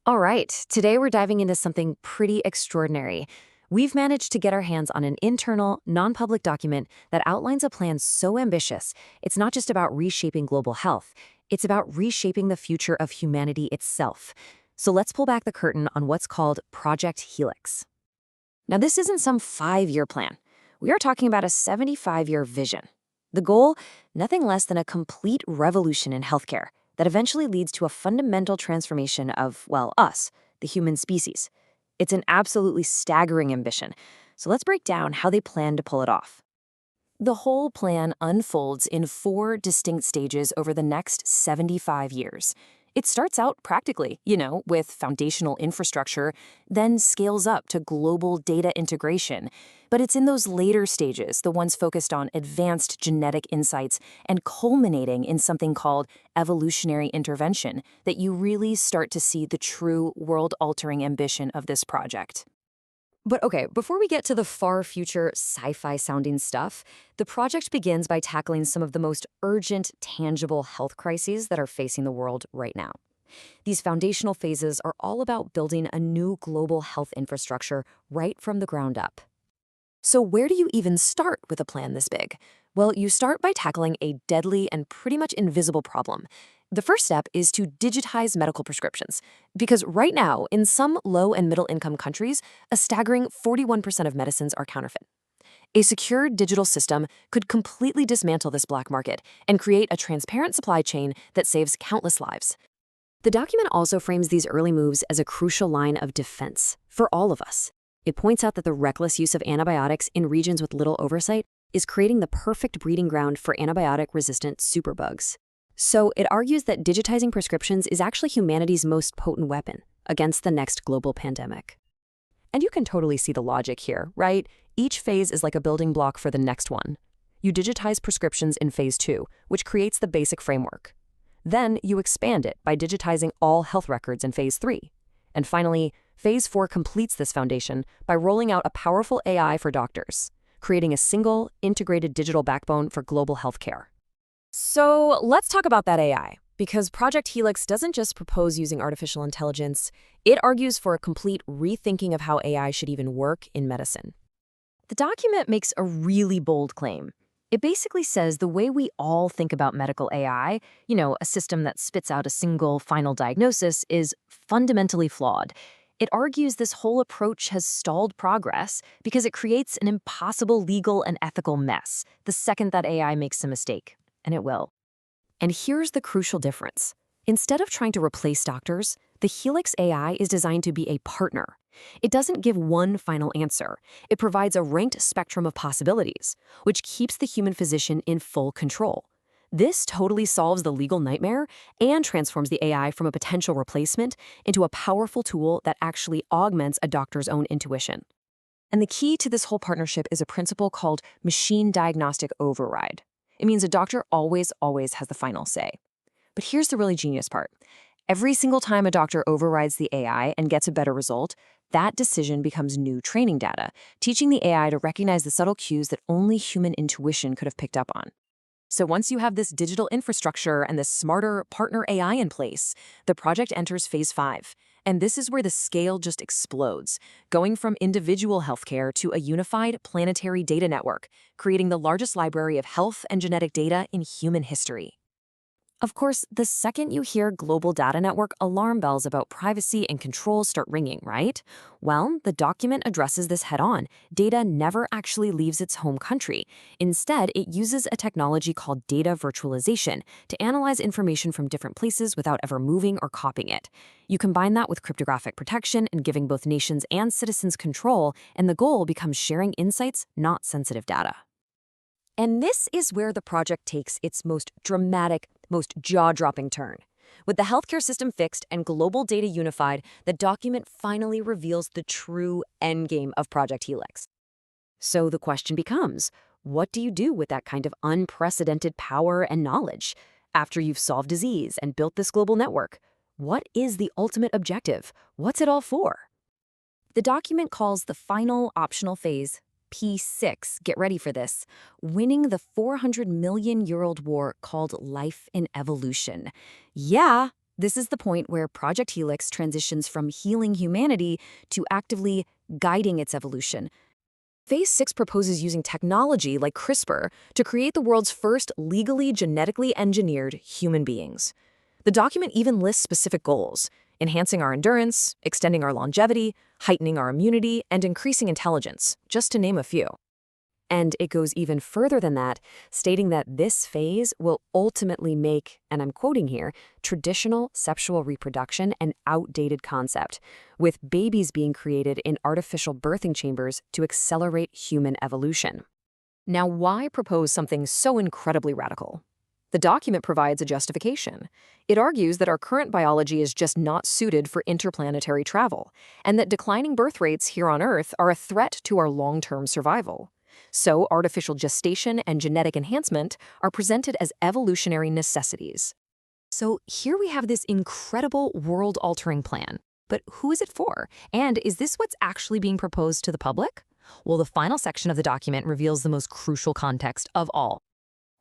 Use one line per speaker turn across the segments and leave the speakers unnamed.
All right, today we're diving into something pretty extraordinary. We've managed to get our hands on an internal, non-public document that outlines a plan so ambitious, it's not just about reshaping global health, it's about reshaping the future of humanity itself. So let's pull back the curtain on what's called Project Helix. Now, this isn't some 5-year plan. We are talking about a 75-year vision. The goal, nothing less than a complete revolution in healthcare that eventually leads to a fundamental transformation of, well, us, the human species. It's an absolutely staggering ambition. So let's break down how they plan to pull it off. The whole plan unfolds in 4 distinct stages over the next 75 years. It starts out practically, with foundational infrastructure, then scales up to global data integration. But it's in those later stages, the ones focused on advanced genetic insights and culminating in something called evolutionary intervention, that you really start to see the true world-altering ambition of this project. But okay, before we get to the far future sci-fi sounding stuff, the project begins by tackling some of the most urgent, tangible health crises that are facing the world right now. These foundational phases are all about building a new global health infrastructure right from the ground up. So where do you even start with a plan this big? Well, you start by tackling a deadly and pretty much invisible problem. The first step is to digitize medical prescriptions, because right now, in some low and middle income countries, a staggering 41% of medicines are counterfeit. A secure digital system could completely dismantle this black market and create a transparent supply chain that saves countless lives. The document also frames these early moves as a crucial line of defense for all of us. It points out that the reckless use of antibiotics in regions with little oversight is creating the perfect breeding ground for antibiotic-resistant superbugs. So it argues that digitizing prescriptions is actually humanity's most potent weapon against the next global pandemic. And you can totally see the logic here, right? Each phase is like a building block for the next one. You digitize prescriptions in phase 2, which creates the basic framework. Then you expand it by digitizing all health records in phase 3. And finally, phase 4 completes this foundation by rolling out a powerful AI for doctors, creating a single, integrated digital backbone for global healthcare. So let's talk about that AI, because Project Helix doesn't just propose using artificial intelligence, it argues for a complete rethinking of how AI should even work in medicine. The document makes a really bold claim. It basically says the way we all think about medical AI, a system that spits out a single final diagnosis, is fundamentally flawed. It argues this whole approach has stalled progress because it creates an impossible legal and ethical mess the second that AI makes a mistake. And it will. And here's the crucial difference. Instead of trying to replace doctors, the Helix AI is designed to be a partner. It doesn't give one final answer. It provides a ranked spectrum of possibilities, which keeps the human physician in full control. This totally solves the legal nightmare and transforms the AI from a potential replacement into a powerful tool that actually augments a doctor's own intuition. And the key to this whole partnership is a principle called machine diagnostic override. It means a doctor always has the final say. But here's the really genius part. Every single time a doctor overrides the AI and gets a better result, that decision becomes new training data, teaching the AI to recognize the subtle cues that only human intuition could have picked up on. So once you have this digital infrastructure and this smarter partner AI in place, the project enters phase 5. And this is where the scale just explodes, going from individual healthcare to a unified planetary data network, creating the largest library of health and genetic data in human history. Of course, the second you hear global data network, alarm bells about privacy and control start ringing, right? Well, the document addresses this head-on. Data never actually leaves its home country. Instead, it uses a technology called data virtualization to analyze information from different places without ever moving or copying it. You combine that with cryptographic protection and giving both nations and citizens control, and the goal becomes sharing insights, not sensitive data. And this is where the project takes its most dramatic, most jaw-dropping turn. With the healthcare system fixed and global data unified, the document finally reveals the true endgame of Project Helix. So the question becomes, what do you do with that kind of unprecedented power and knowledge? After you've solved disease and built this global network, what is the ultimate objective? What's it all for? The document calls the final optional phase P6, get ready for this, winning the 400 million-year-old war called life in evolution. Yeah,
This is the point where Project Helix transitions from healing humanity to actively guiding its evolution. Phase 6 proposes using technology like CRISPR to create the world's first legally genetically engineered human beings. The document even lists specific goals: enhancing our endurance, extending our longevity, heightening our immunity, and increasing intelligence, just to name a few. And it goes even further than that, stating that this phase will ultimately make, and I'm quoting here, traditional sexual reproduction an outdated concept, with babies being created in artificial birthing chambers to accelerate human evolution. Now, why propose something so incredibly radical? The document provides a justification. It argues that our current biology is just not suited for interplanetary travel, and that declining birth rates here on Earth are a threat to our long-term survival. So, artificial gestation and genetic enhancement are presented as evolutionary necessities. So, here we have this incredible world-altering plan. But who is it for? And is this what's actually being proposed to the public? Well, the final section of the document reveals the most crucial context of all.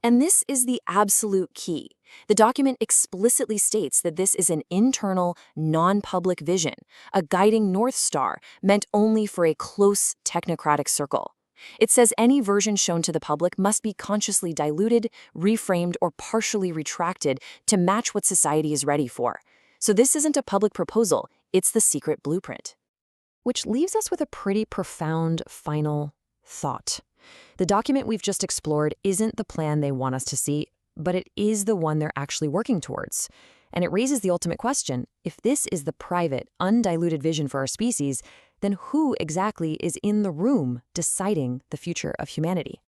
And this is the absolute key. The document explicitly states that this is an internal, non-public vision, a guiding North Star meant only for a close technocratic circle. It says any version shown to the public must be consciously diluted, reframed, or partially retracted to match what society is ready for. So this isn't a public proposal, it's the secret blueprint. Which leaves us with a pretty profound final thought. The document we've just explored isn't the plan they want us to see, but it is the one they're actually working towards. And it raises the ultimate question: if this is the private, undiluted vision for our species, then who exactly is in the room deciding the future of humanity?